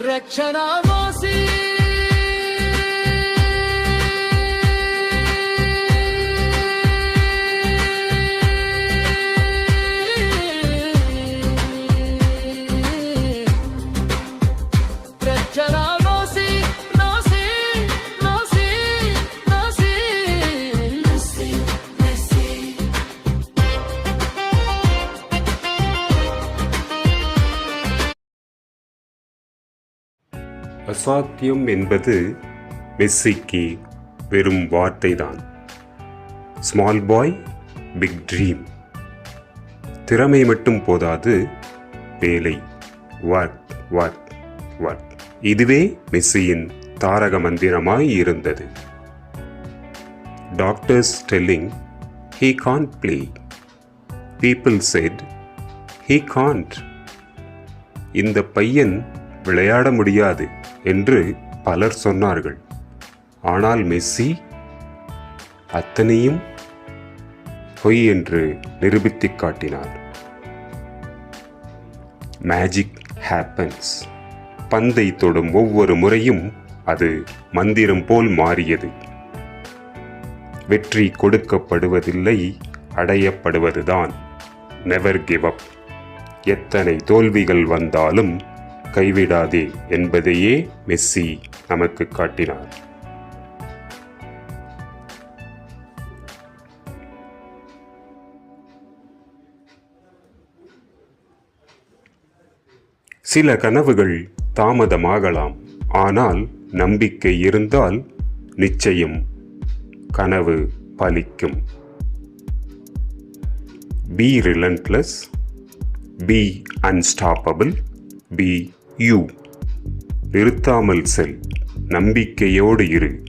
ரட்சணா மோசி அசாத்தியம் என்பது மெஸ்ஸிக்கு வெறும் வார்த்தைதான். Small boy big dream. திறமை மட்டும் போதாது, வேலை, ஒர்க் ஒர்க் ஒர்க். இதுவே மெஸ்ஸியின் தாரக மந்திரமாய் இருந்தது. Doctors telling he can't play. People said he can't. இந்த பையன் விளையாட முடியாது என்று பலர் சொன்னார்கள். ஆனால் மெஸ்ஸி அத்தனையும் பொய் என்று நிரூபித்துக் காட்டினார். Magic happens. பந்தை தொடும் ஒவ்வொரு முறையும் அது மந்திரம் போல் மாறியது. வெற்றி கொடுக்கப்படுவதில்லை, அடையப்படுவதுதான். Never give up. எத்தனை தோல்விகள் வந்தாலும் கைவிடாதே என்பதையே மெஸ்ஸி நமக்கு காட்டினார். சில கனவுகள் தாமதமாகலாம், ஆனால் நம்பிக்கை இருந்தால் நிச்சயம் கனவு பலிக்கும். Be relentless, be unstoppable, be you. நிறுத்தாமல் செல், நம்பிக்கையோடு இரு.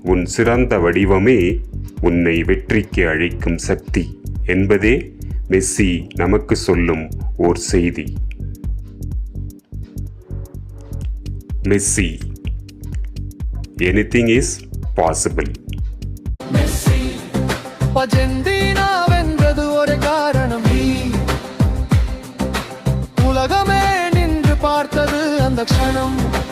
உன் சிறந்த வடிவமே உன்னை வெற்றிக்கு அழைக்கும் சக்தி என்பதே மெஸ்ஸி நமக்கு சொல்லும் ஓர் செய்தி. Messi, anything is possible. Messi பஜெந்தினா வென்றது ஒரு காரணம். உலகமே நின்று பார்த்தது அந்த க்ஷணம்.